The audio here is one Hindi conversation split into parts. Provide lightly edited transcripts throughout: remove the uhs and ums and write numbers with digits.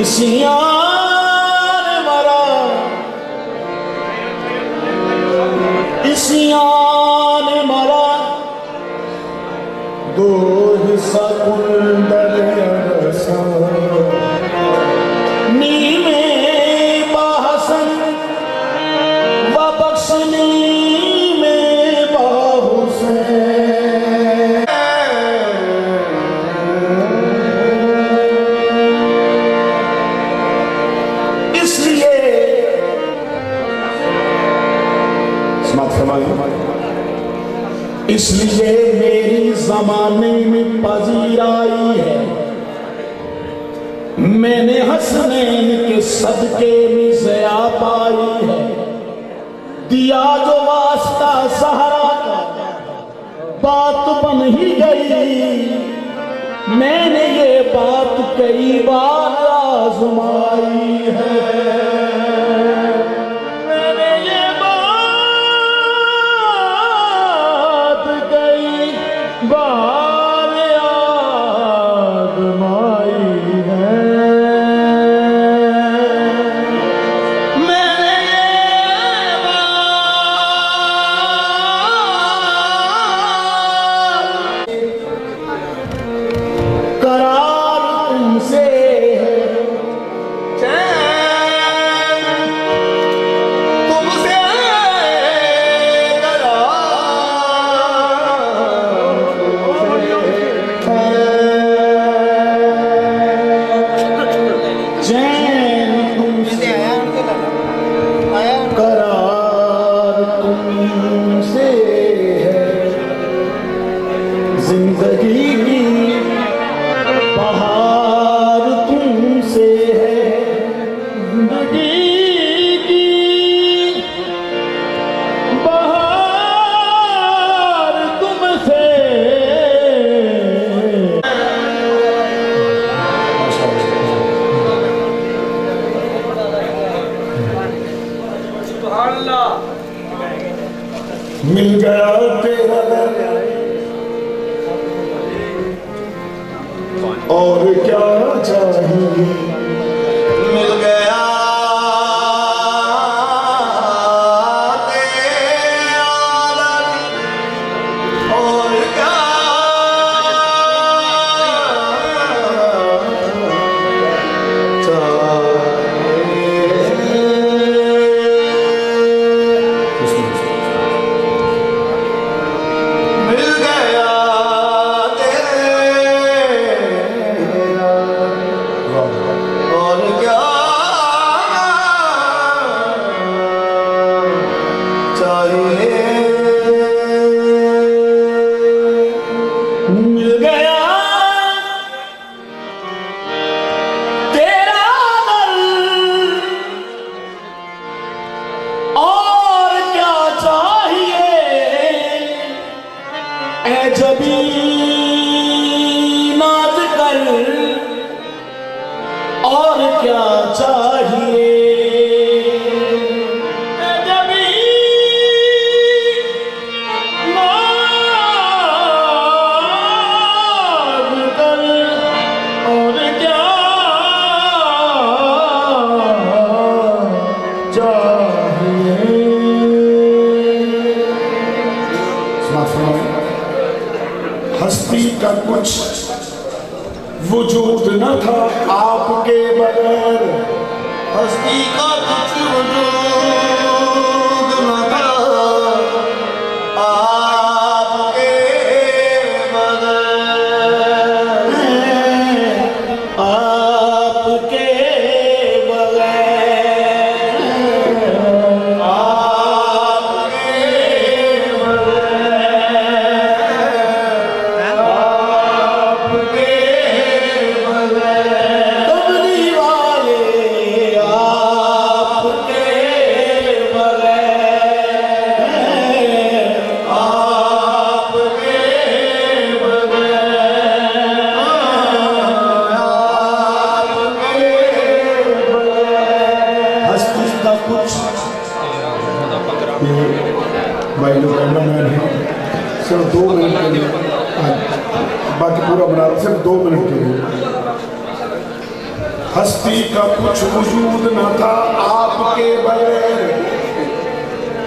इसियान मरा, इसियान मरा, दो हिस्सा कुंडल रसा, नीमे बाहसन व बख्शनी में बाहुसैन। इसलिए मेरी जमाने में पजीराई है, मैंने हसनैन के सदके में ज़या पाई है। दिया जो वास्ता सहारा का बात बन ही गई, मैंने ये बात कई बार आजमाई है। मिल गया तेरा और क्या चाहिए, मिल गया और क्या नाज कर और क्या चाहिए, जबी नाज कर और क्या चाहिए। हस्ती का कुछ वजूद न था आपके बगैर, हस्ती का कुछ वजूद न था आपके बगैर, आपके भाई लोग कैमरामैन हैं, सिर्फ 2 मिनट के लिए, बाकी पूरा बना रहा सिर्फ 2 मिनट के लिए। हस्ती का कुछ वजूद न था आपके बगैर,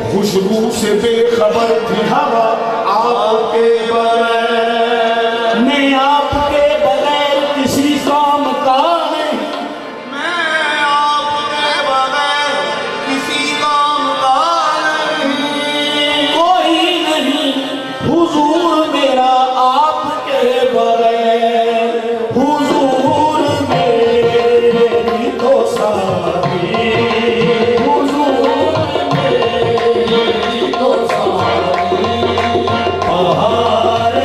खुशबू से बेखबर थी हवा आपके बगैर। मैं आपके बगैर किसी काम का नहीं, मैं आपके बगैर किसी काम का नहीं, कोई नहीं हुजूर मेरा आपके बगैर, हुजूर मेरी तो साथी, हुजूर मेरी तो साथी, पहाड़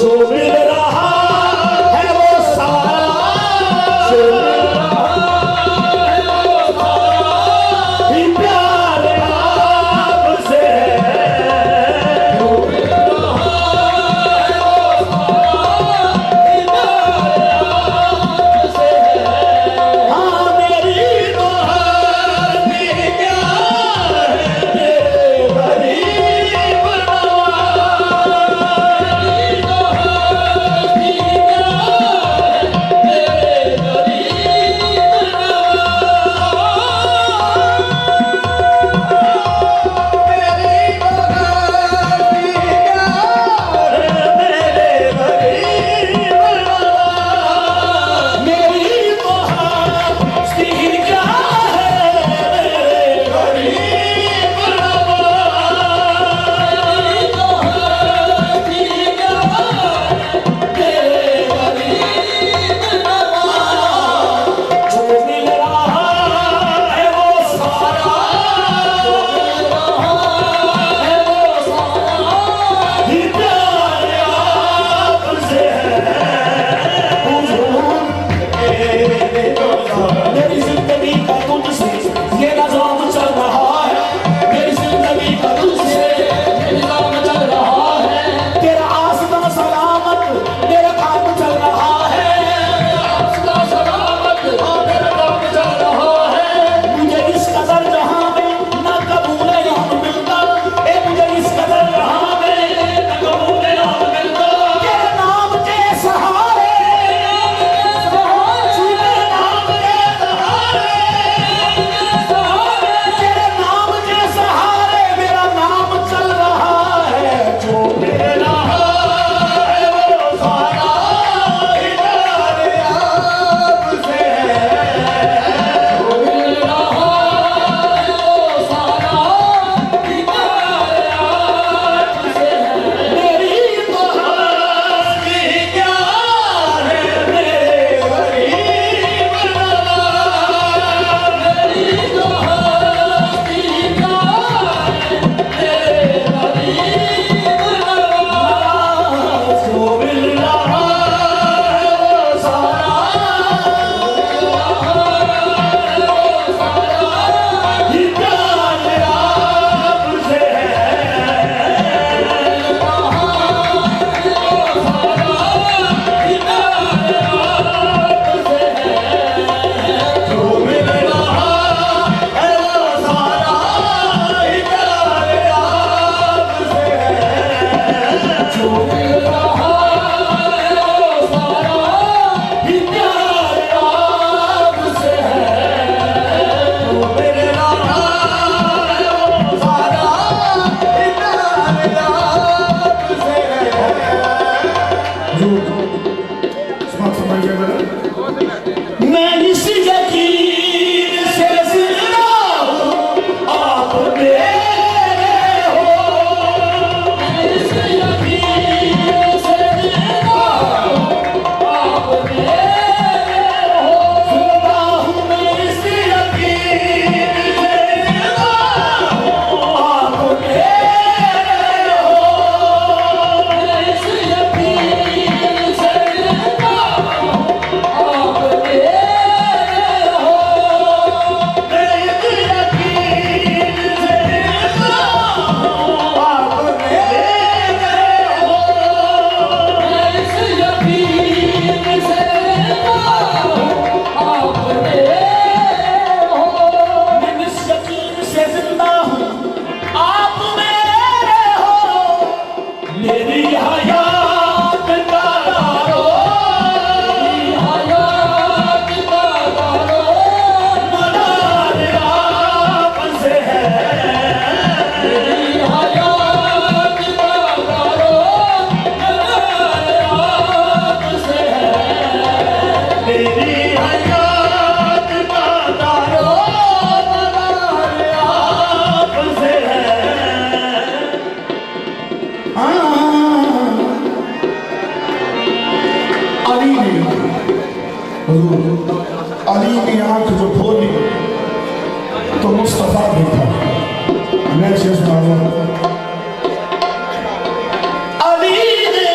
जो मिल रहा है वो सारा, जो मिल रहा है वो सारा ही प्यार आपसे है। जो मिल रहा है वो सारा ही प्यार आपसे है। हाँ मेरी तो हर भी क्या है गरीब अली की आंख जो खोली तो मुस्तफा देखा। मैं शेष मारूं अली ने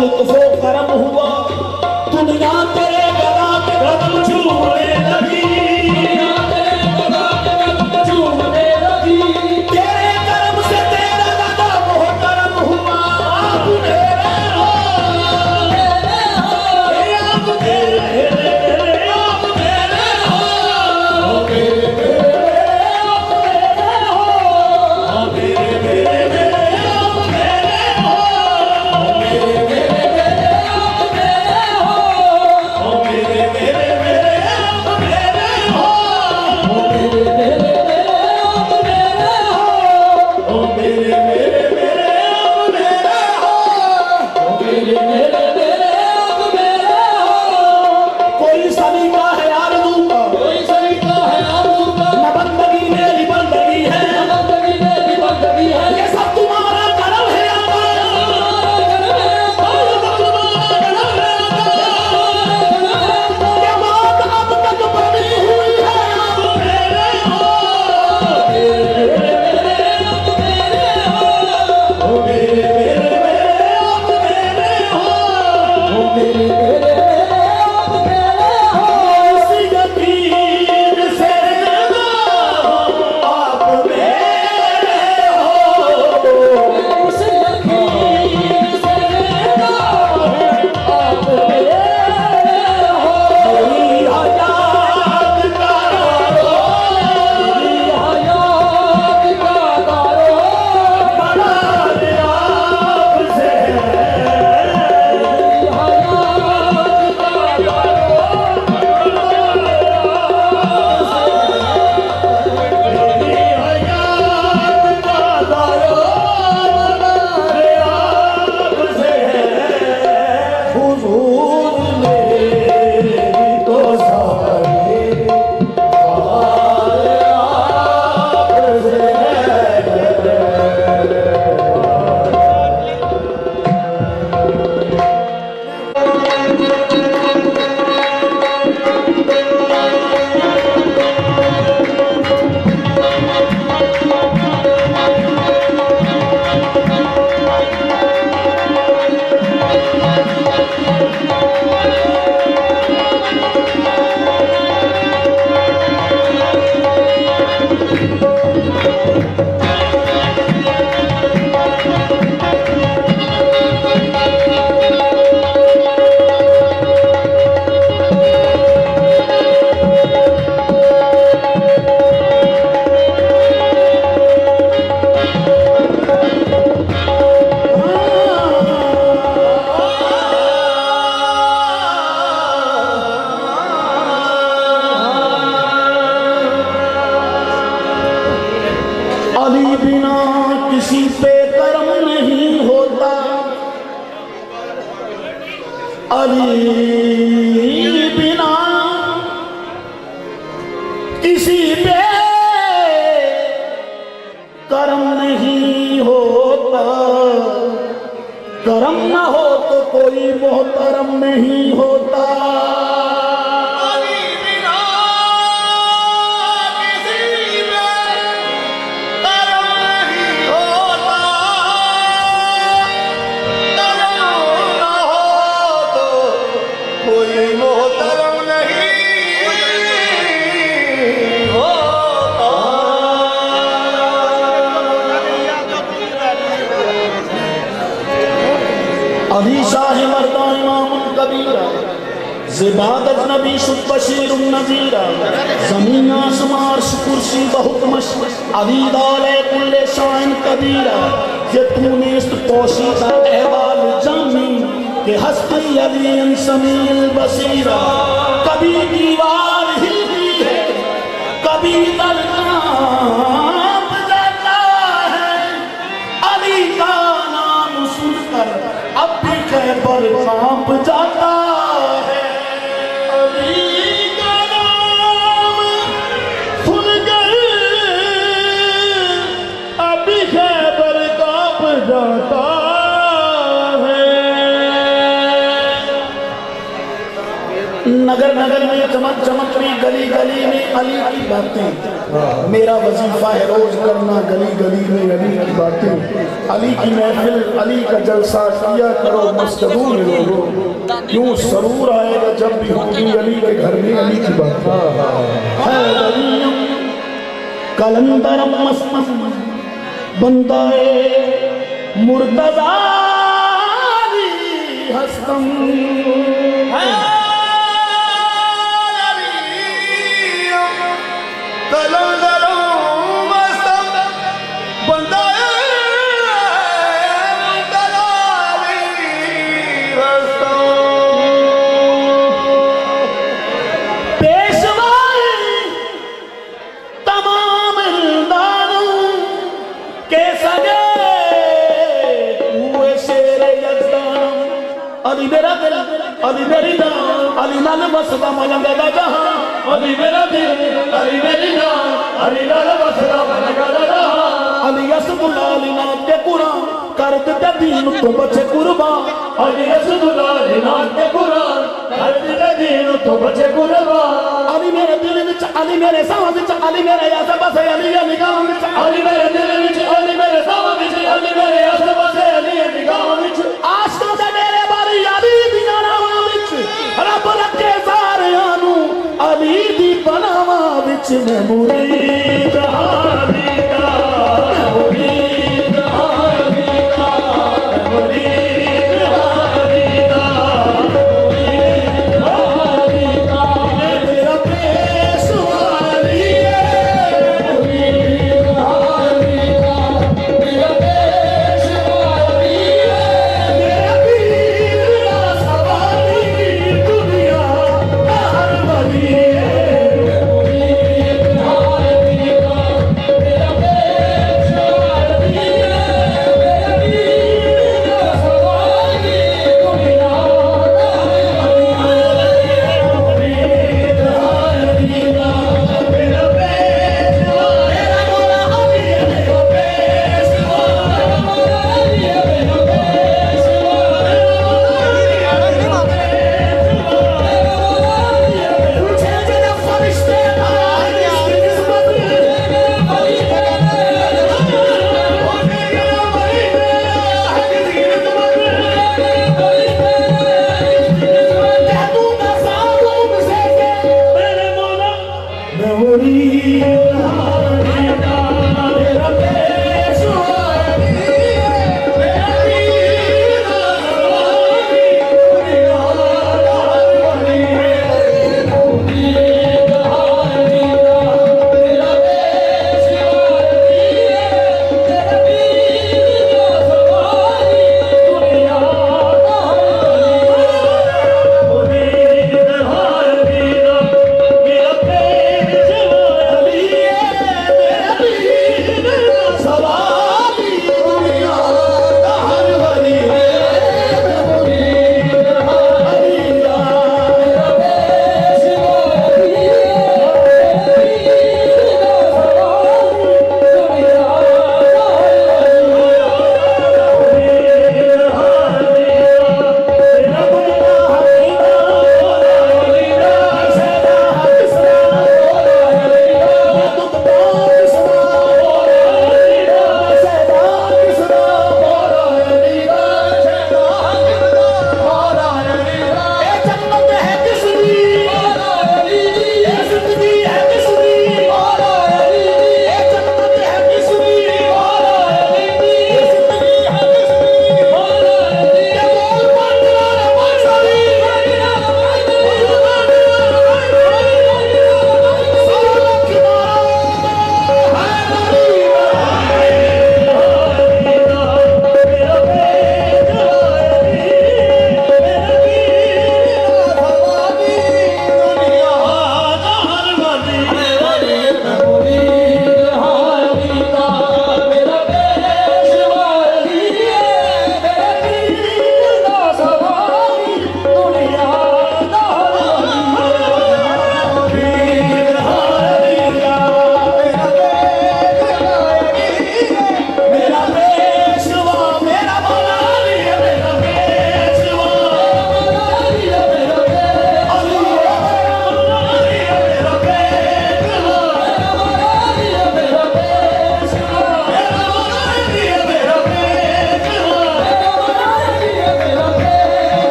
लुत्फो करम हुआ, दुनिया तेरे गला के कदम झूमने लगी, दुनिया तेरे गला के कदम झूमने लगी। तेरे कर्म से तेरा गदा मोहतरम हुआ, आप मेरे हो, मेरे हो, आप मेरे, आप मेरे हो, मेरे अली बिना किसी पे कर्म नहीं होता, अली बिना किसी पे कर्म नहीं होता, कर्म न हो तो कोई मोहतरम नहीं होता। अली शाह मर्दा इमामुल कबीरा, ज़िबादत नबी शुद्ध बशीर नज़ीरा, ज़मीन आसमान कुर्सी बहुत मशहूर, अली दाले कुल्ले शाइन कबीरा। ये तूने इस तोशीदा अहवाल जानी कि हस्ती अली समील बसीरा। कभी दीवार हिलती है, कभी दल कांप जाता है, अली का नाम सुनकर अब भी खैबर कांप जाता है। अली का नाम सुनकर अब भी खैबर कांप जाता है। नगर नगर में चमक चमक में, गली गली में अली की बातें। मेरा वजीफा है रोज करना गली गली में अली की बातें, अली की महफिल, अली का जलसा किया करो मस्तदूर लोगों, क्यों सरूर आएगा जब भी होगी अली के घर में अली की बात। कलंदर मस्त बंदाए मुर्तज़ा हस्तम अली मेरा दिल, अली मेरी जान, अली नाल बसदा मलंगा दा जहां, अली मेरा दिल, अली मेरी जान, अली नाल बसदा मलंगा दा जहां, अली असदुल्ला अली नाम के कुरान कर दिता दीन तो बचे कुर्बान, अली असदुल्ला अली नाम के कुरान कर दिता दीन तो बचे कुर्बान, अली मेरे दिल विच, अली मेरे सांस विच, अली मेरे आस पास, अली अली गांव विच, अली मेरे दिल विच, अली मेरे सांस विच, अली मेरे आस पास, अली अली गांव विच, आशा दे मेरे बारी अली दी नावां विच, रब रखे सारियां नू अली दी बनावां विच, मैं मुरीद हादी दा, मैं मुरीद हादी दा, मैं मुरीद हादी दा, मुरीद हादी दा, मेरा पेशवा अली है, मुरीद हादी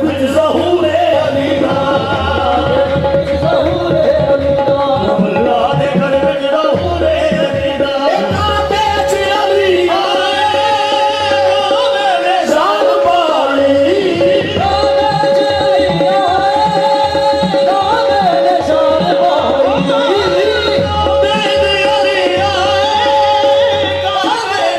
ਵਿੱਚ ਜ਼ਹੂਰੇ ਅਲੀ ਦਾ ਅੱਲਾ ਦੇ ਘਰ ਵਿੱਚ ਜ਼ਹੂਰੇ ਅਲੀ ਦਾ ਕਾਬੇ ਚ ਅਲੀ ਆਏ ਮੇਰੇ ਜਾਨ ਵਾਲੀ ਕਾਬੇ ਚ ਅਲੀ ਆਏ ਮੇਰੇ ਜਾਨ ਵਾਲੀ ਕਾਬੇ ਚ ਅਲੀ ਆਏ ਮੇਰੇ ਜਾਨ ਵਾਲੀ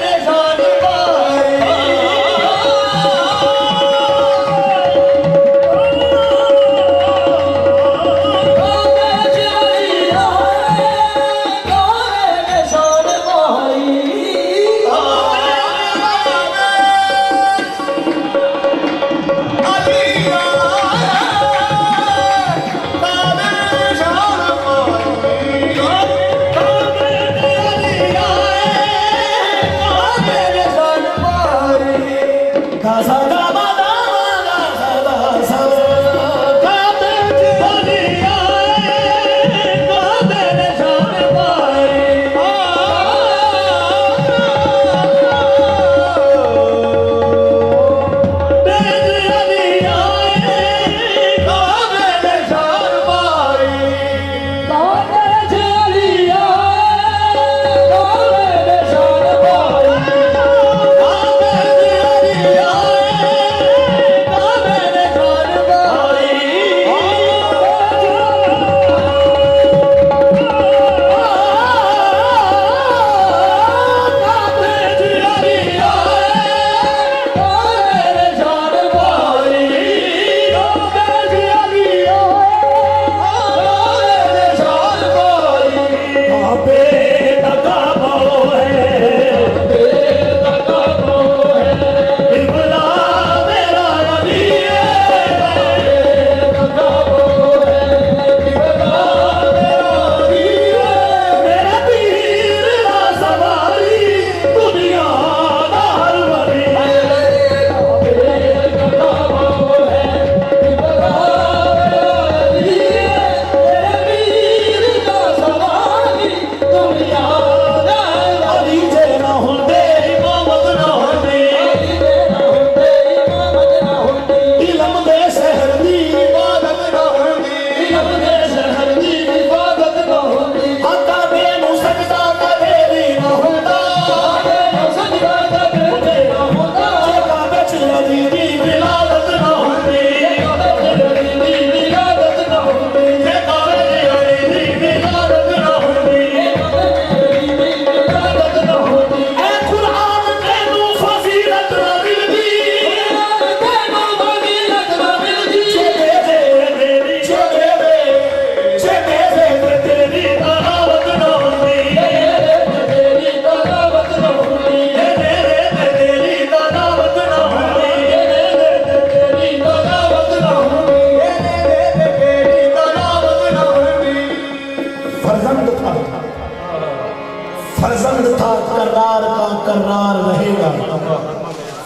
फर्जंद था करार का करार रहेगा,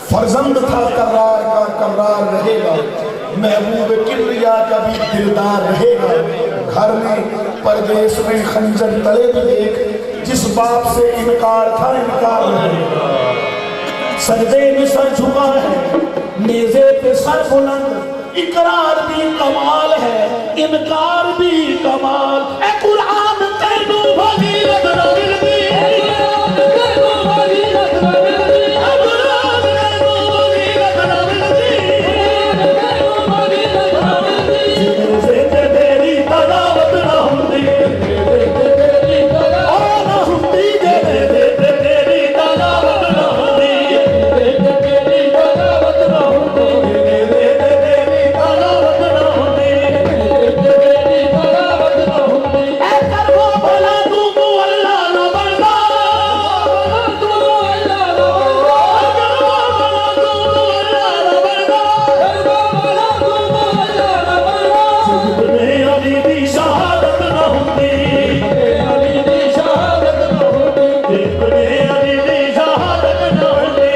फर्जंद था करार का करार रहेगा, महबूब किबरिया का भी दिलदार रहेगा। घर में परदेश में खंजर तले भी देख, जिस बाप से इनकार था इनकार रहेगा। सजदे में सर झुका है, नेज़े पे सर बुलंद, इकरार भी कमाल है, इनकार भी कमाल। ए कुरान तेनू फजीलत ना मिलदी, कुरान तेनू फजीलत ना मिलदी, कुरान तेनू फजीलत ना मिलदी, तेनू फजीलत ना मिलदी। जिन्हें ते तेरी तलावत ना हुंदी, तेरी तलावत ना हुंदी, जिन्हें ते तेरी तलावत ना हुंदी, तेरी तलावत ना हुंदी, तेरी तलावत ना हुंदी, तेरी तलावत ना हुंदी। ऐ करवो भला तू अल्लाह ना बनदा, तू अल्लाह ना बनदा, करवो भला तू अल्लाह ना बनदा, करवो भला तू अल्लाह ना बनदा। जितने अली दी शहादत ना हुंदी, अली दी शहादत ना हुंदी, जितने अली दी शहादत ना हुंदी,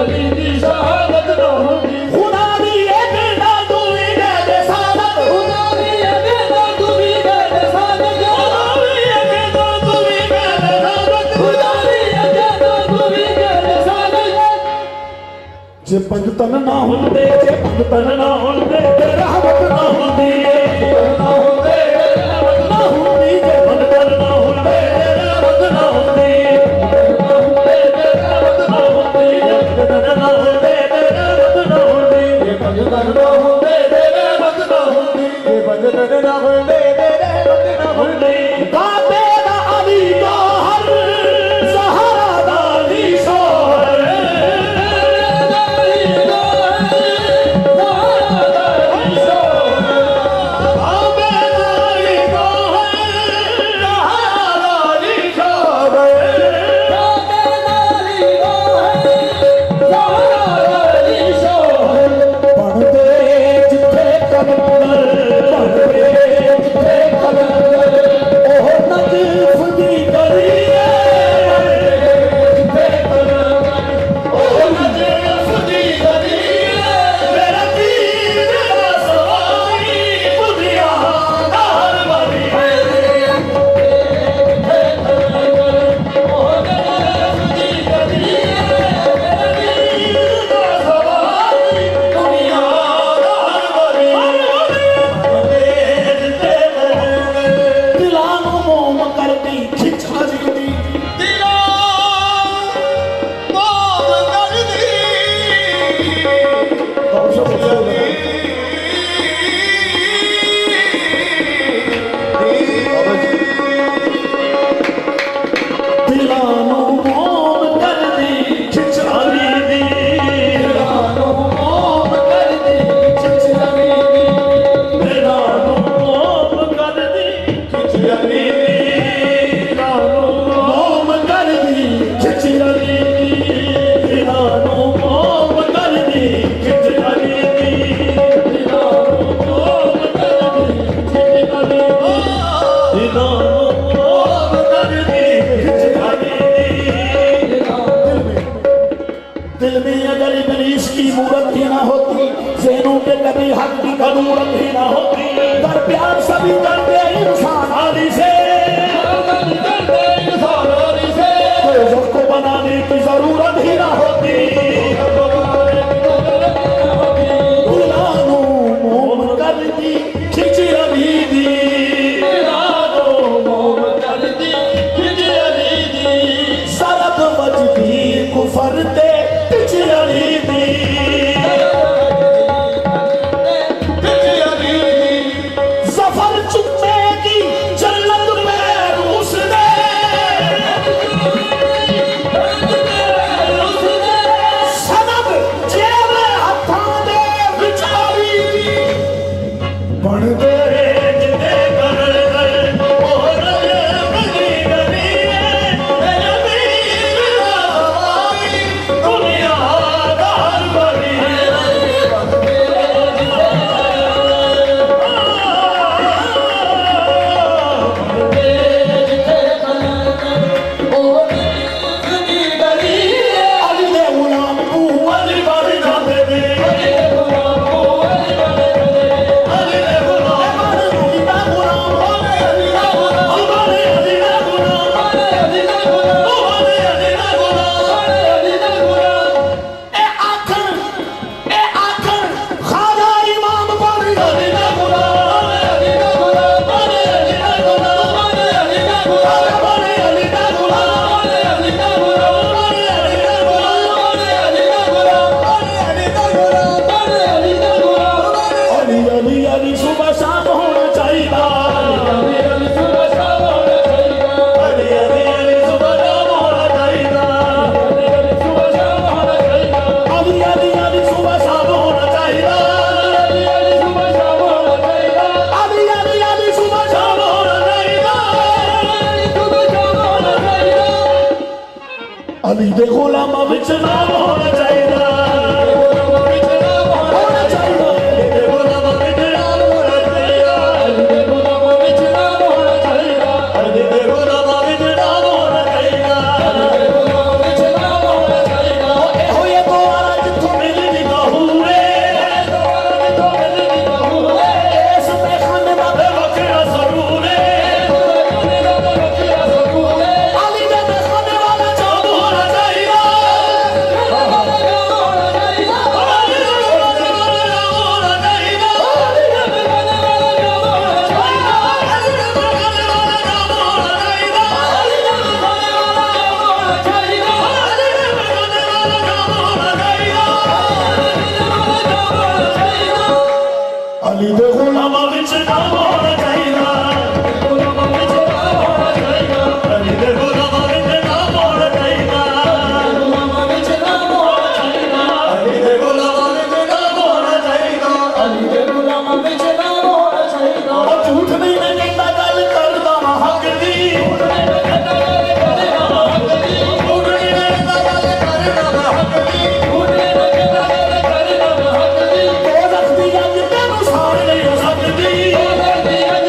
अली दी शहादत ना हुंदी। खुदा दी एक ना तू ही दे दे सादत, खुदा दी एक ना तू ही दे दे सादत, खुदा दी एक ना तू ही दे दे सादत, खुदा दी एक ना तू ही दे दे सादत। जे पंज तन ना हुंदे, जे ਭਗਤਨ ਨਾ ਹੁੰਦੇ ਤੇ ਰਹਿਮਤ ਨਾ ਹੁੰਦੀ ਏ ਨਾ ਹੁੰਦੇ ਰਹਿਮਤ ਨਾ ਹੁੰਦੀ ਜੇ ਭਗਤਨ ਨਾ ਹੁੰਦੇ ਤੇ ਰਹਿਮਤ ਨਾ ਹੁੰਦੀ ਏ ਨਾ ਹੁੰਦੇ ਤੇ ਰਹਿਮਤ ਨਾ ਹੁੰਦੀ ਜੇ ਭਗਤਨ ਨਾ ਹੁੰਦੇ ਤੇ ਰਹਿਮਤ ਨਾ ਹੁੰਦੀ ਜੇ ਭਗਤਨ ਨਾ ਹੁੰਦੇ ਤੇ ਰਹਿਮਤ ਨਾ ਹੁੰਦੀ ਜੇ ਭਗਤਨ ਨਾ ਹੁੰਦੇ ਤੇ ਰਹਿਮਤ ਨਾ ਹੁੰਦੀ ਕਾਬੇ ਦਾ ਅਲੀ ਦਾ ਹਰ ਜ਼ਹਰਾ ਦਾ ਅਲੀ ਸ਼ੋਹਰ दिल में अगर इब्लीस की मूरत ही ना होती, ज़हनों पे कभी हक की कदूरत ही ना होती, दर प्यार सभी करते इंसान आदि से, तो को बनाने की जरूरत ही ना होती। गुलामों मोम कर दी खिंच अभी दी, सरब बजदी कुफर ते अली दे गुलामां विच नाम होना चाहिए, होना चाहिए। अली दे गुलामां विच नाम होना चाहिए, अली दे गुलामां विच नाम होना चाहिए, अली दे गुलामां विच नाम होना चाहिए, अली दे गुलामां विच नाम होना चाहिए। ए होए दुआरा जिथों मिलदी कहूरे, दुआरा जिथों मिलदी कहूरे, इस पे खाने दा वखरा जरूर है, खाने दा वखरा जरूर है। अली दे खाने वाला चाँद होना चाहिए, ਅਲੀ ਦੇ ਗੁਲਾਮਾਂ ਵਿੱਚ ਨਾ ਹੋਣਾ ਚਾਹੀਦਾ ਗੁਲਾਮਾਂ ਵਿੱਚ ਨਾ ਹੋਣਾ ਚਾਹੀਦਾ ਅਲੀ ਦੇ ਗੁਲਾਮਾਂ ਵਿੱਚ ਨਾ ਹੋਣਾ ਚਾਹੀਦਾ ਗੁਲਾਮਾਂ ਵਿੱਚ ਨਾ ਹੋਣਾ ਚਾਹੀਦਾ ਅਲੀ ਦੇ ਗੁਲਾਮਾਂ ਵਿੱਚ ਨਾ ਹੋਣਾ ਚਾਹੀਦਾ ਅਲੀ ਦੇ ਗੁਲਾਮਾਂ ਵਿੱਚ ਨਾ ਹੋਣਾ ਚਾਹੀਦਾ ਉਹ ਝੂਠ ਨਹੀਂ ਮੈਂ ਕਹਿੰਦਾ ਗੱਲ ਕਰਦਾ ਵਾਂ ਹੱਕ ਦੀ ਝੂਠ ਨਹੀਂ ਮੈਂ ਕਹਿੰਦਾ ਗੱਲ ਕਰਦਾ ਵਾਂ ਹੱਕ ਦੀ ਝੂਠ ਨਹੀਂ ਮੈਂ ਕਹਿੰਦਾ ਗੱਲ ਕਰਦਾ ਵਾਂ ਹੱਕ ਦੀ ਝੂਠ ਨਹੀਂ ਮੈਂ ਕਹਿੰਦਾ ਗੱਲ ਕਰਦਾ ਵਾਂ ਹੱਕ ਦੀ ਉਹ ਰੱਖਦੀ ਅੱਜ ਤੈਨੂੰ ਸਾੜ ਨਹੀਂ ਹੋ ਸਕਦੀ ਉਹ ਰੱਖਦੀ ਅੱਜ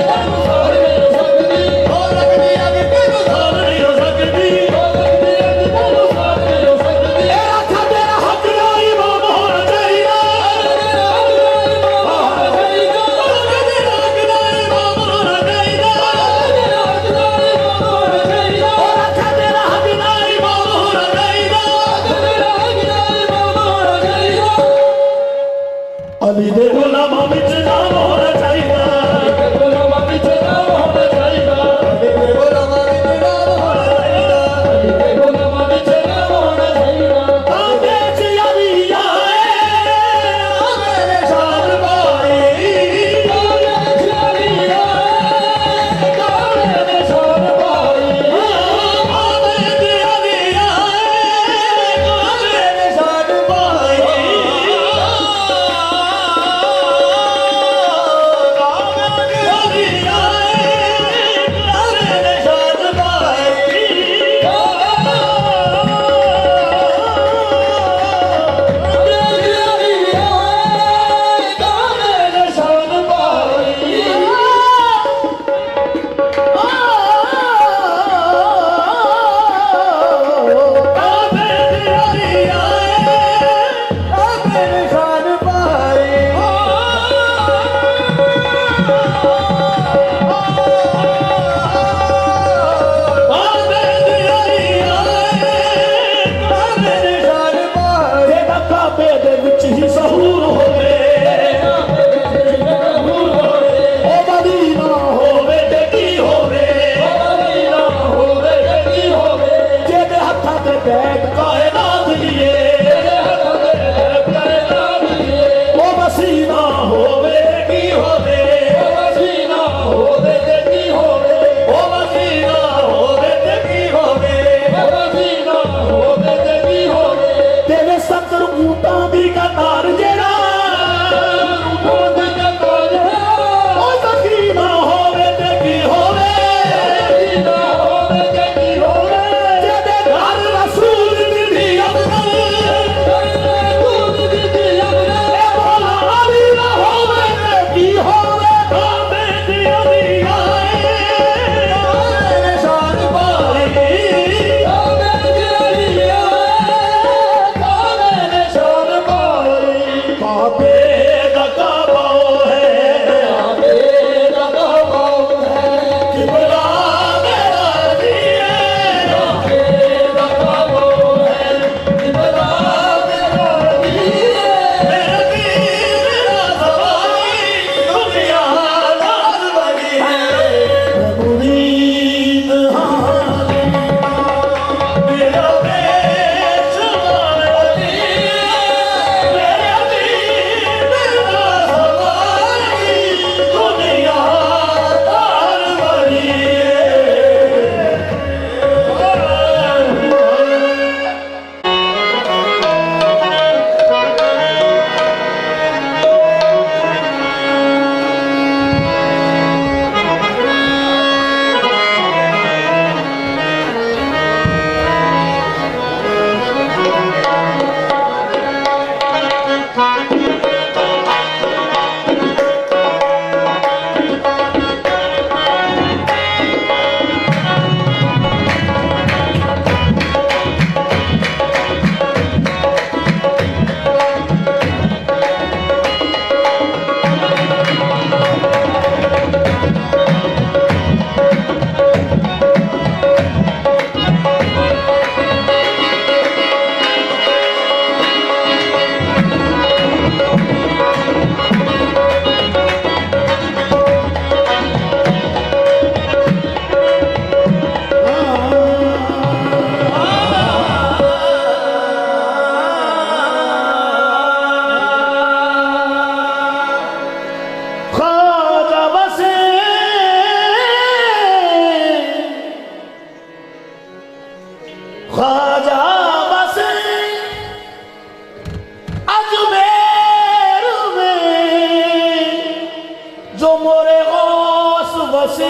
बसे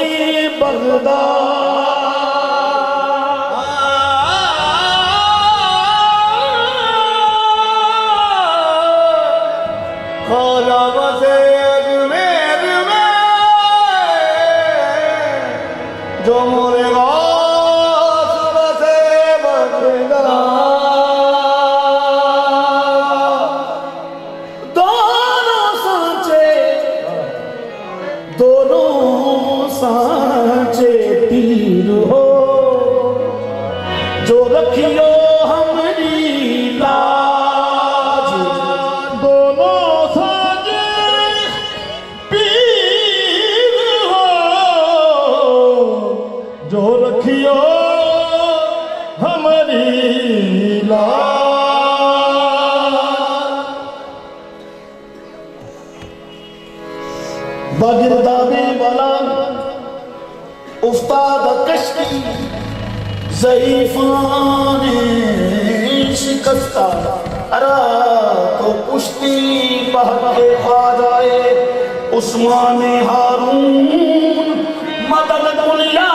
बगदाद खाजा बसे अजमेर में जो मोरे गास बसे बगदाद दोनों सांचे पीर हो जो रखियो हमारी लाज दोनों साजे पीर हो जो रखियो हमारी बगिरदाबे वाला उस्ताद कश्ती ज़ईफ़ाने शिकस्ता अरा तो पुश्ती बहके ख्वाजाए उस्मान हारून मदद दुनिया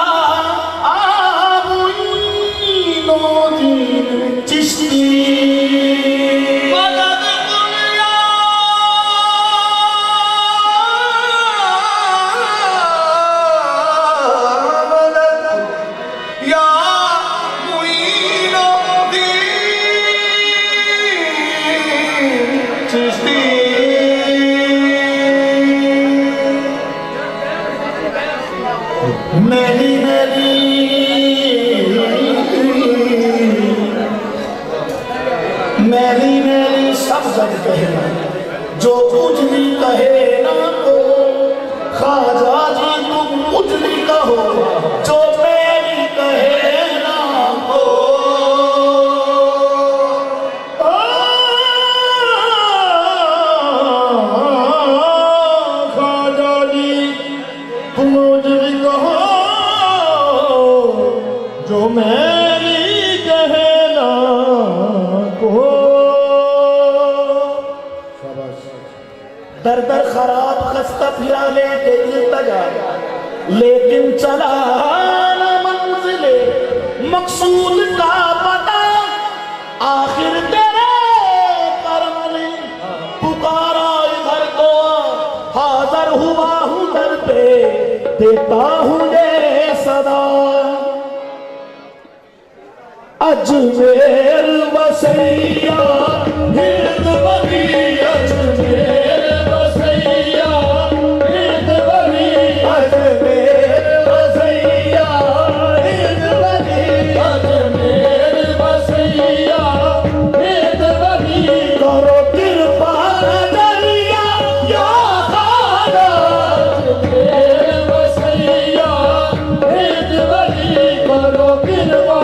आबुईनो दीन चिश्ती मेरी मेरी मेरी मेरी सब जग कहे जो उजली कहे ना तो ख्वाजा जी तुम उजली कहो जो मेरी कहे ना हो खाजा जी तुम उजली कहो जो मेरी कहना को दर दर खराब खस्ता फिरा ले इल्तजा लेकिन चला ना मंजिले मकसूद का पता आखिर तेरे करम ने पुकारा इधर को हाजिर हुआ हूँ दर पे देता हूँ ये सदा अजमेर बसैया हिंद बगी अजमेर बसैया हिंद बगी अजमेर बसैया हिंद बगी अजमेर बसैया हिंद बगी करो कृपा नजरिया या खाना अजमेर बसैया हिंद बगी करो कृपा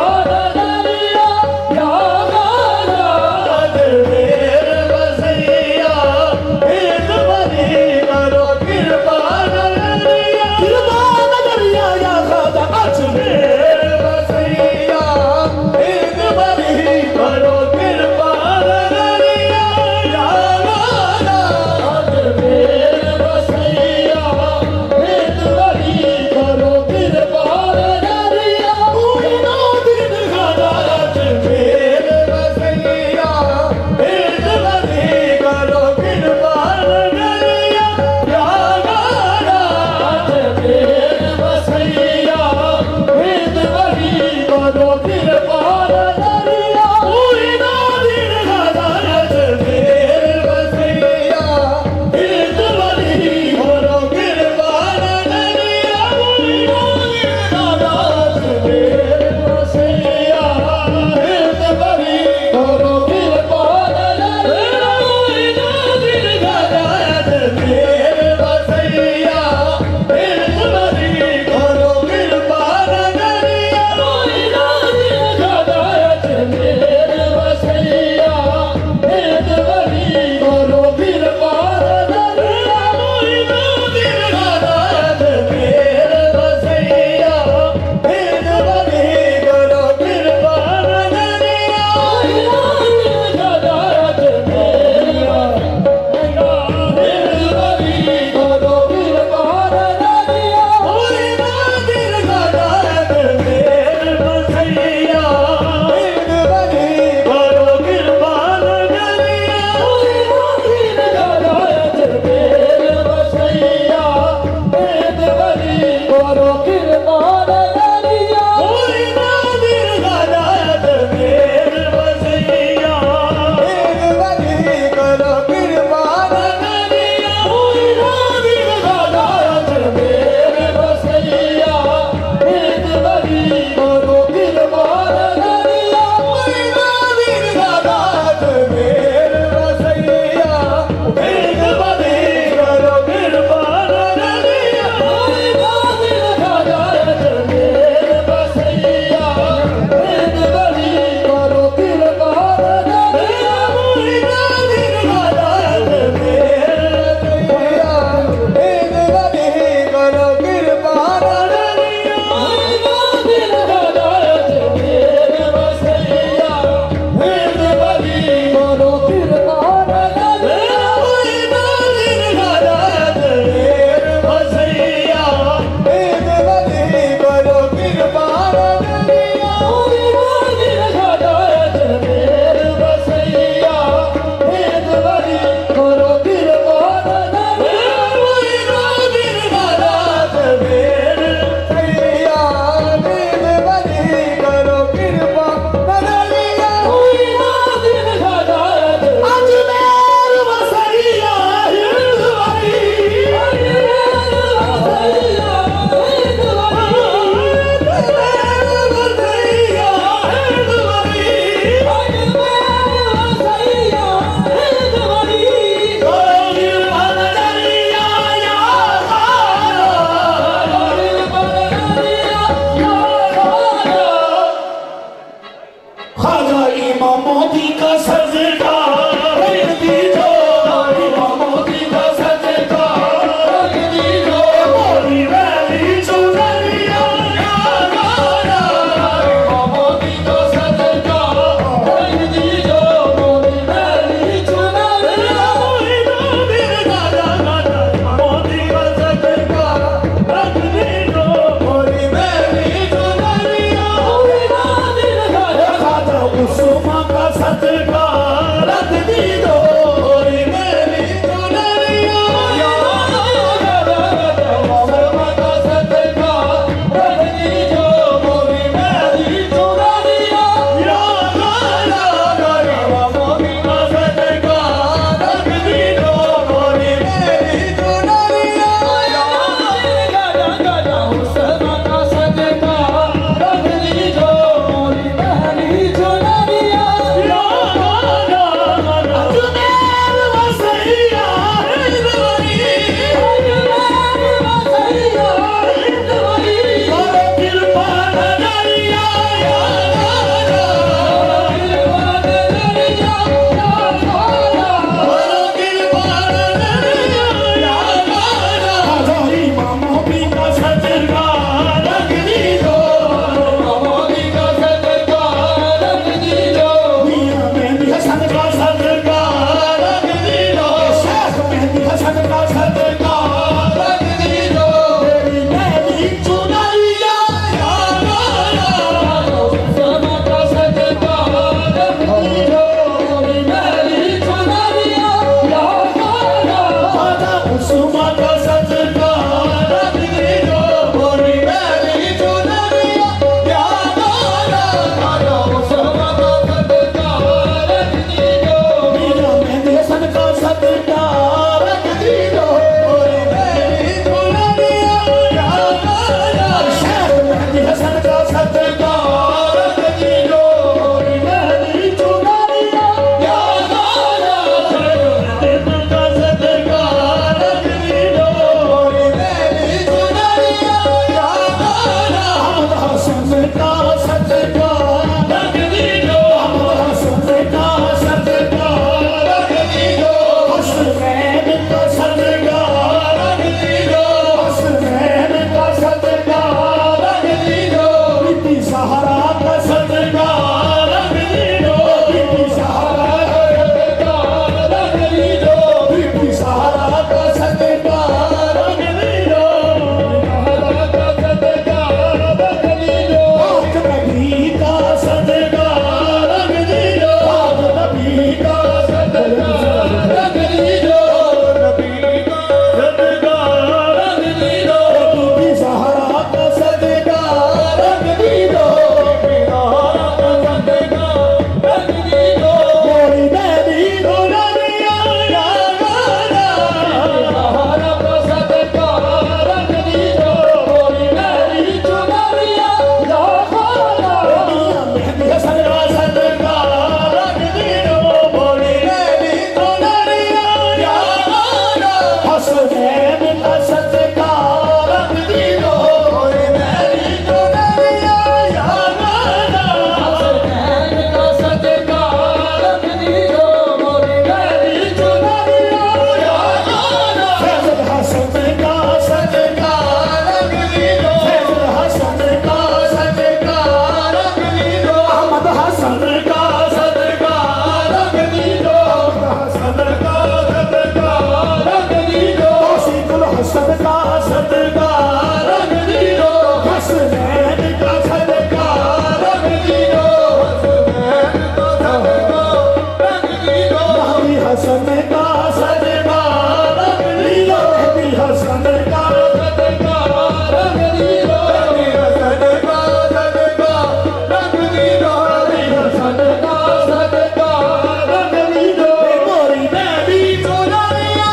सदका सदका रंग दियो हसनैन का सदका रंग दियो हसनैन का सदका रंग दियो महदी हसन का सदका रंग दियो महदी हसन का सदका रंग दियो सदका सदका रंग दियो सदका सदका रंग दियो मोरी बेबी चुनरिया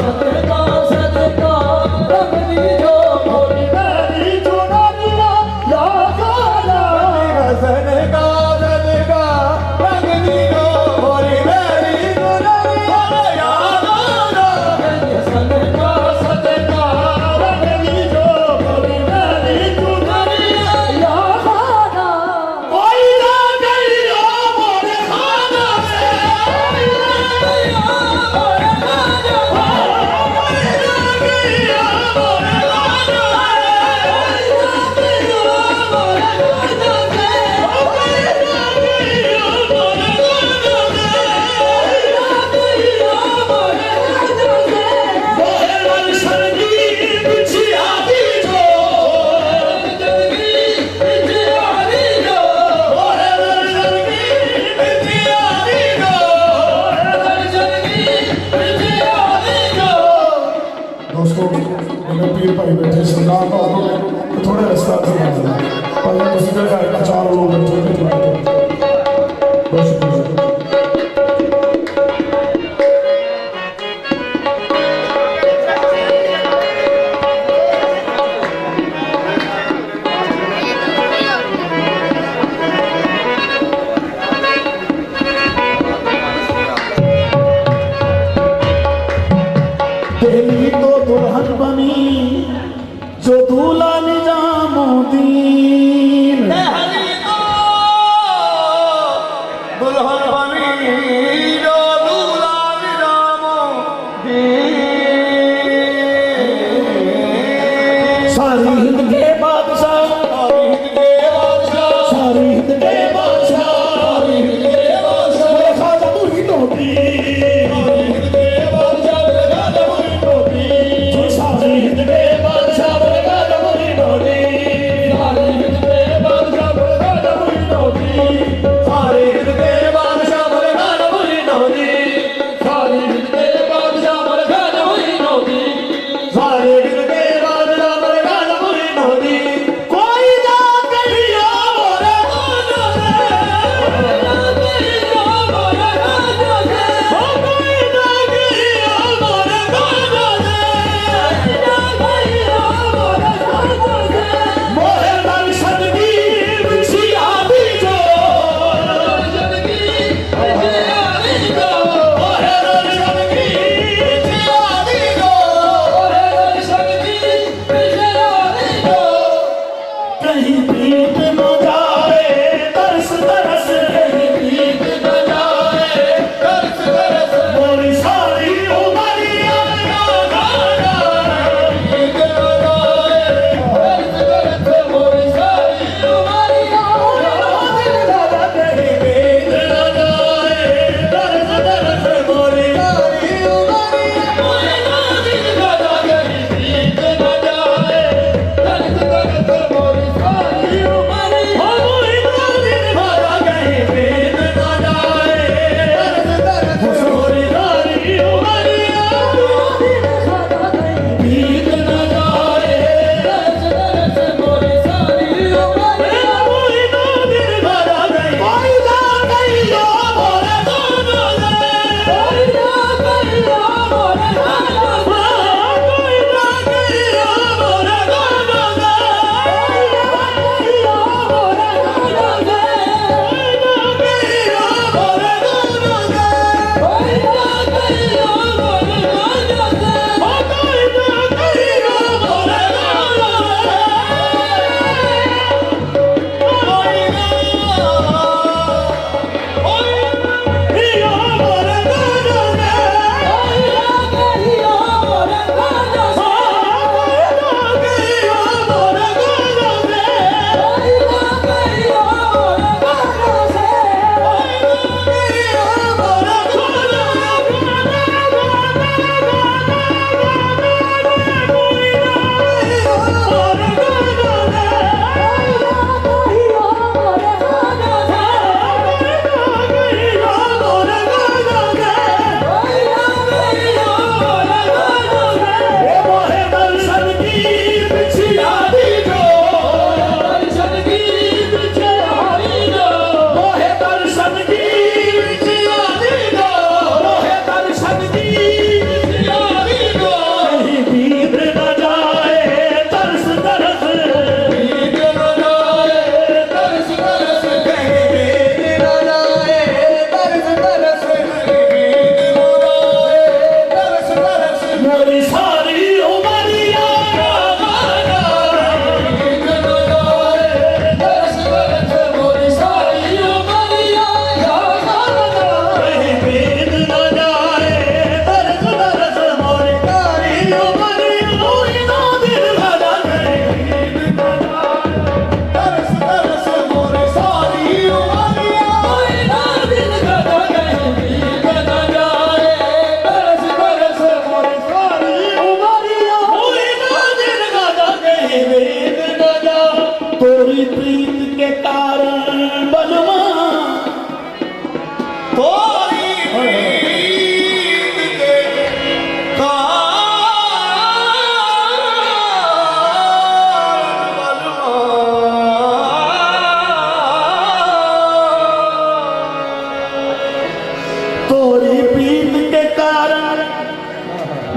सदका सदका रंग दियो मोरी मेरी चुनरिया या गाना सदका सदका रंग दियो मोरी मेरी चुनरिया या गाना सदका सदका रंग दियो मोरी मेरी चुनरिया या गाना कोई ना गइयो मोरे खाना मोरे मन सरगी बिछिया दी जो मोरे मन सरगी बिछिया दी जो दोस्तों मेरे पीर भाई बैठे सरदार का तो थोड़े रास्ता से पहले मुझे का चार लोग बैठे बहुत शुक्रिया तेरी तो दुल्हन बनी जो दूल्हा निजामुद्दीन हरी तो दुल्हन बनी जो दूल्हा निजामुद्दीन सारी हिंद के बादशाह सारी हिंद के बादशाह मेरे ख्वाजा मुहीदुद्दीन जो सारी हिंद के बादशाह मेरे ख्वाजा मुहीदुद्दीन सारे हिंद के बादशाह बरगाना मुहीदुद्दीन सारे हिंद के बादशाह बरगाना मुहीदुद्दीन सारे हिंद के बादशाह बरगाना मुहीदुद्दीन सारे हिंद के बादशाह बरगाना मुहीदुद्दीन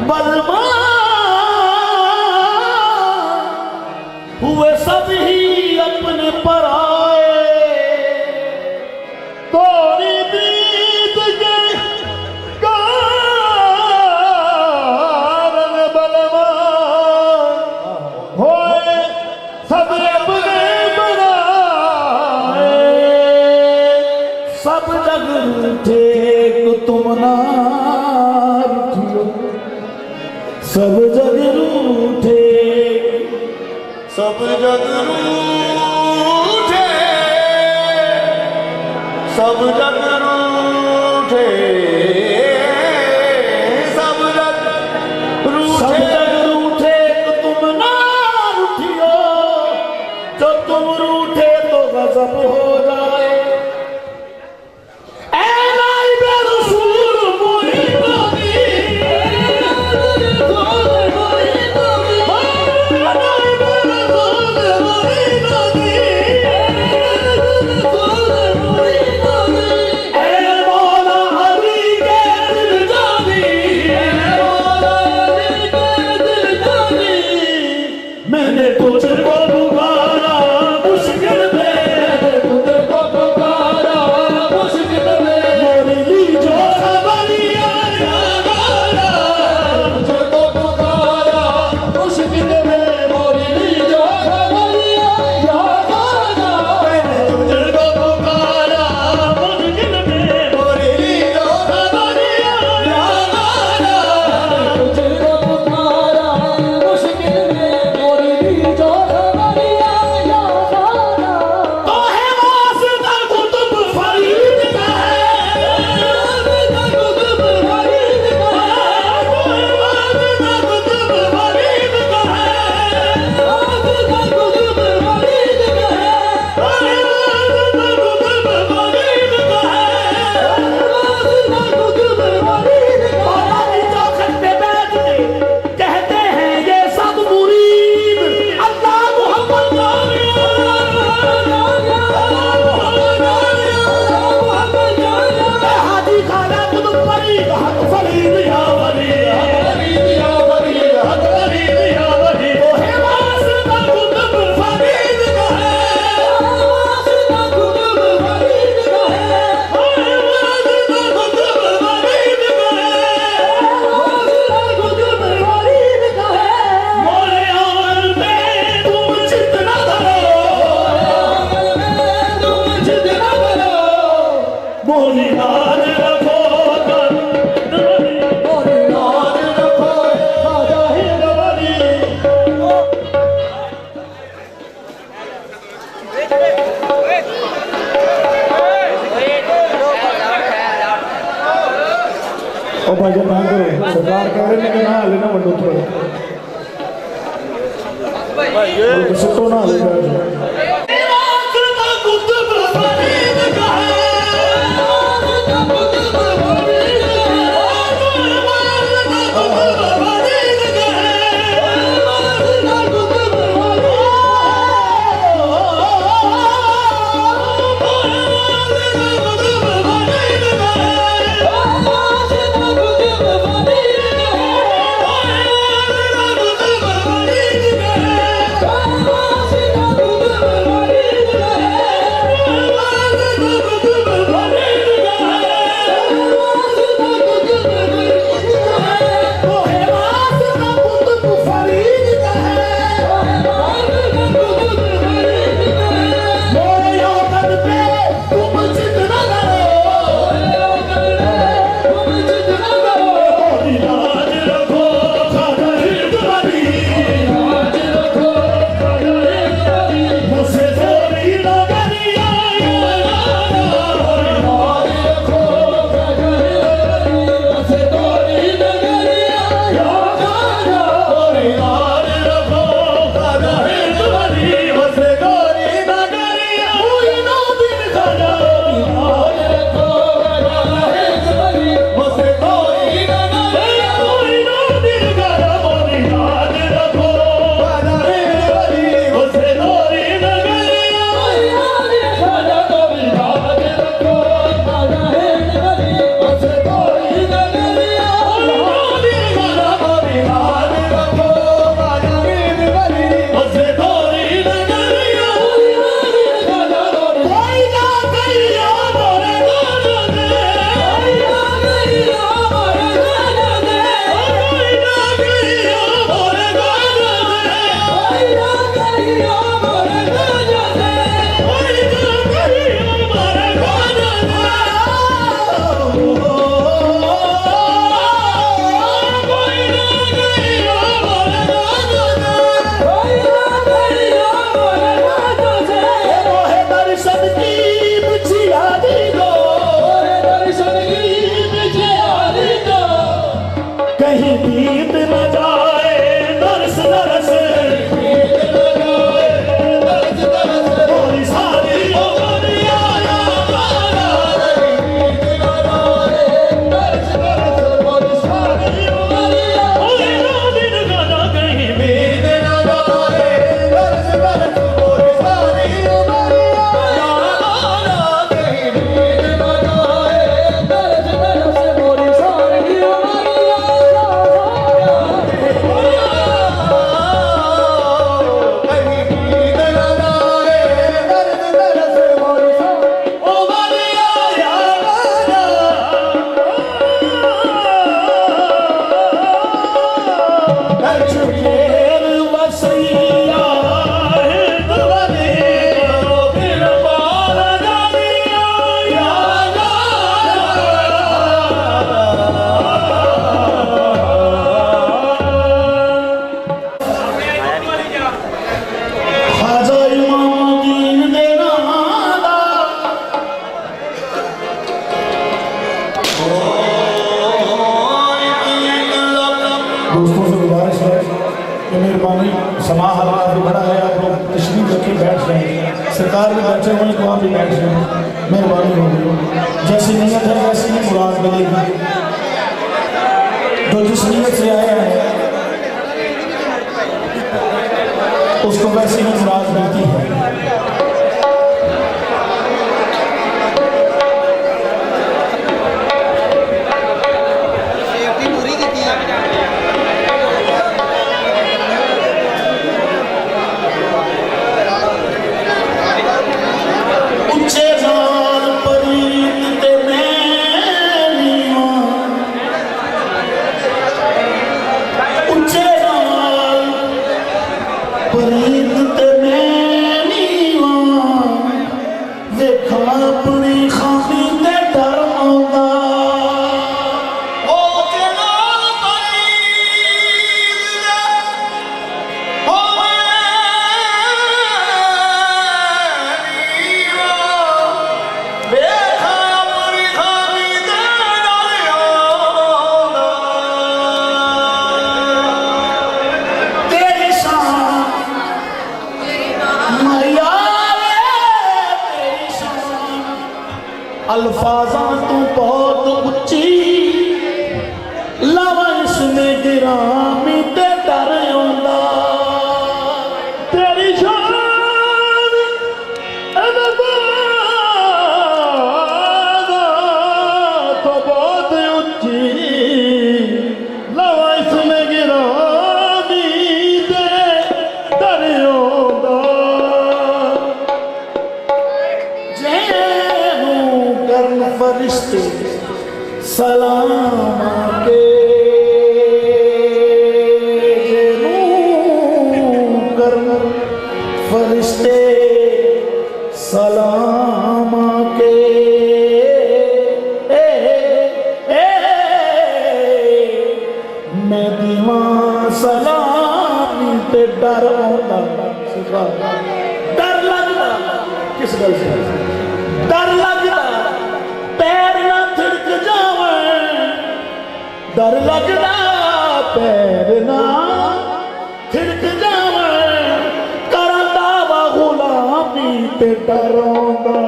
बलमा हुए सब ही अपने पर आए, तोरी बीत के कारण बलमा होए सब अपने बनाए, सब जग ठीक तुम ना रूठियो, सब जग रूठे, सब जग रूठे, सब जग रूठे, सब जग सब रूठे, जग रूठे तो तुम ना रूठियो, जो तुम रूठे तो गजब हो जाए। ऐ नाइब रसूल मोरी नबी, नाइब रसूल मोरी नबी, ऐ मौला अली के दिल जानी, मैंने तुझको पुकारा मुश्किल में, तुझको पुकारा मुश्किल में, मोरी ली जो खबरिया यारा, तुझको पुकारा मुश्किल में, मोरी ली जो खबरिया यारा, मैंने तुझको पुकारा मुश्किल में, मोरी ली जो खबरिया यारा, तुझको पुकारा मुश्किल में, मोरी ली जो खबरिया यारा। तो है वास्ता कुतुब फरीद का है, कुतुब फरीद का है, तो है वास्ता कुतुब फरीद का है, वास्ता कुतुब फरीद का है, तो है वास्ता कुतुब फरीद का है, वास्ता कुतुब फरीद का है। हमारी चौखट पे बैठ के कहते हैं ये सब मुरीद अल्लाह मोहम्मद हाजी खाना कुतुब फरीद हक फरीद या वली, फरीद या वली, हक फरीद या वली, तो है वास्ता कुतुब फरीद का है, वास्ता कुतुब फरीद का है, वास्ता कुतुब फरीद का है, वास्ता कुतुब फरीद का है। मोरे आंगन में तुम जितना धरो, तुम जितना धरो, मोरी याद रखो मोरी याद रखो खाजा हिंद वाली। ओ भाई ना करो, सरकार कह रही है कि ना लेना मंडो थोड़ा, सुतो ना ले वास्ता कुतुब फरीद का है, वास्ता कुतुब फरीद का है, वास्ता कुतुब फरीद का है, वास्ता कुतुब फरीद का है, अजमेर वसैया हिंद बनी फिर पार जानिया खाजा इमामुद्दीन दे नाम दा दोस्तों से गुजारिश है कि मेहरबानी समा हालात भी बड़ा है, आप लोग तशरीफ रखे बैठ जाए, सरकार भी बैठे हुए तो आप भी बैठ जाए, मेहरबानी होगी। जैसी नीयत है वैसी ही मुराद मिलेगी। जो जिस नीयत से आया है उसको वैसी ही मुराद मिलती है। उच्चे नाल परीत ते नैनीवा उच्चे नाल परीत ते नैनीवा देखा अपनी खामी ते डर आंदा ओ चला परीत हो तेरी शान मैया तेरी शान अल्फाजा तू बहुत उच्ची लवा इसमें गिरामी ते डर आंदा तेरी शान तो बहुत उच्ची लवा इसमें गिरामी ते डर आंदा जैनू करन फरिश्ते सलाम के जैनू करन फरिश्ते सलाम के मैं दीवान सलामी ते डर आंदा डर लगदा किस गल से डर लगदा पैर ना थिड़क जावे डर लगदा पैर ना थिड़क जावे करा दावा गुलामी ते डर आंदा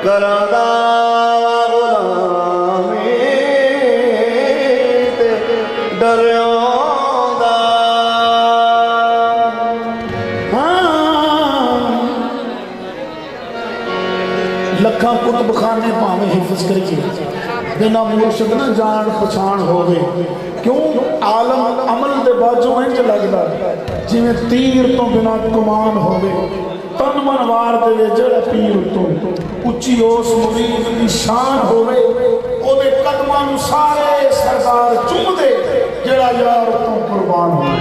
करादा गुलामी ते डरियोंदा लखा कुतुब खाने भावें हिफ्ज करिए बिना मुर्शद न जान पछाण होवे क्यों आलम अमल दे बाजू इंज लगदा जिवें तीर तो बिना कमान होवे तन मन वार दे जड़ा पीर तो उच्ची उस मुरीद दी शान होवे ओदे कदमां नूं सारे सरदार चूमदे जड़ा यार तो कुर्बान होवे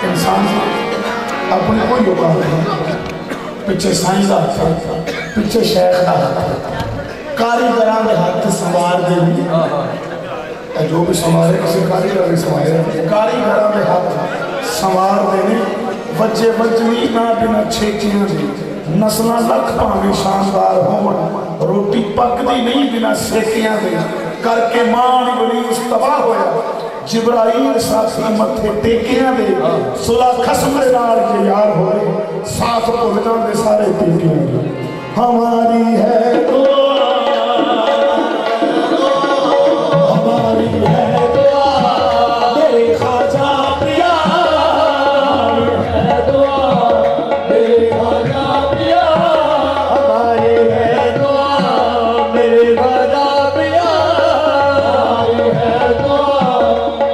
इंसान अपनी कोई औकात नहीं पिछे साईं दा हत्थ पिछे शेख दा हत्थ कारीगरां दे हत्थ संवार दे जो भी संवारे किसी कारीगर ने संवारे कारीगरां दे हत्थ संवार देने बच्चे बचनी ना बिना छेकियां दे नस्ल लख भावें शानदार होवन रोटी पकदी नहीं बिना सेकियां दे करके मान इबलीस तबाह होया जिब्राइल साथी मथे टेकियां दे सुलह खस्म दे नाल के यार होए साथ भुल जांदे सारे टेकियां दे हमारी है दुआ हमारी है दुआ मेरे ख्वाजा पिया है दुआ मेरे ख्वाजा पिया हमारी है दुआ मेरे ख्वाजा पिया है दुआ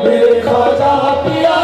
मेरे ख्वाजा पिया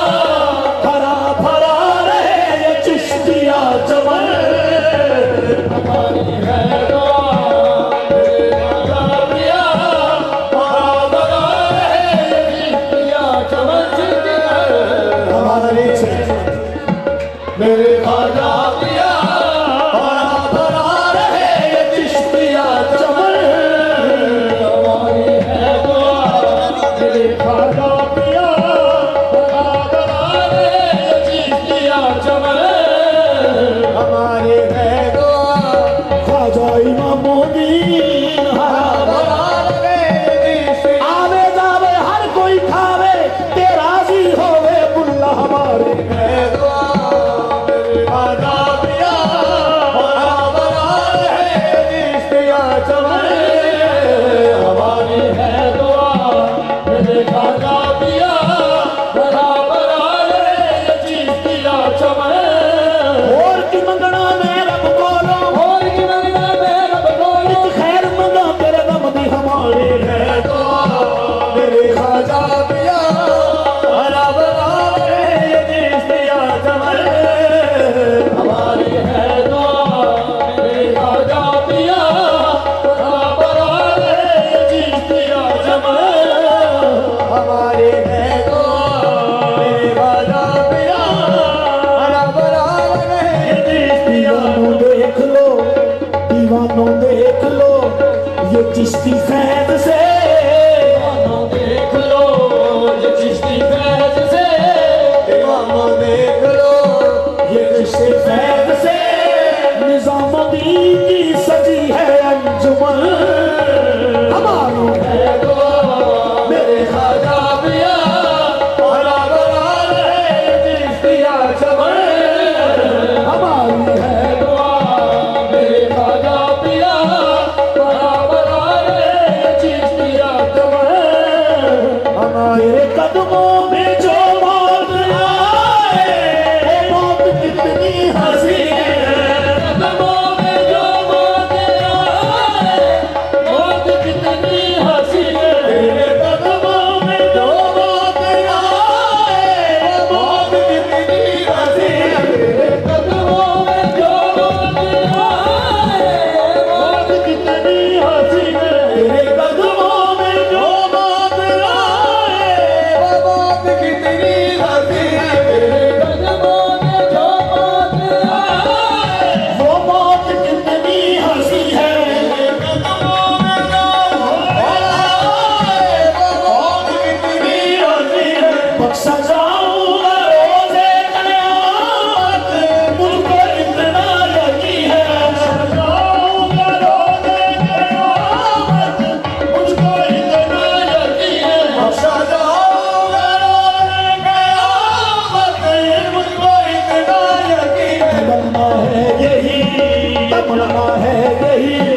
निजामुद्दीन की सजी है अंजुमन हमारी है दुआ मेरे ख्वाजा पिया बड़ा बड़ा रहे चिश्तिया चमन हमारी है दुआ मेरे ख्वाजा पिया बड़ा बड़ा रहे चिश्तिया चमन हमारे कदमों में जो मौत आए वो मौत कितनी हंसी है कदमों में जो मौत आए मौत कितनी हंसी है तेरे कदमों में जो मौत आए वो मौत कितनी हंसी है तेरे कदमों में जो मौत आए मौत कितनी हंसी है तेरे कदमों में जो मौत आए वो मौत कितनी हंसी है तेरे कदमों में जो मौत आए वो मौत कितनी हंसी है तेरे कदमों में जो मौत आए वो मौत कितनी हंसी है बख्शा जाऊंगा रोज़े क़यामत मुझको इतना यकीन है बख्शा जाऊंगा रोज़े क़यामत मुझको इतना यकीन है बख्शा जाऊंगा रोज़े क़यामत मुझको इतना यकीन है तमन्ना है यही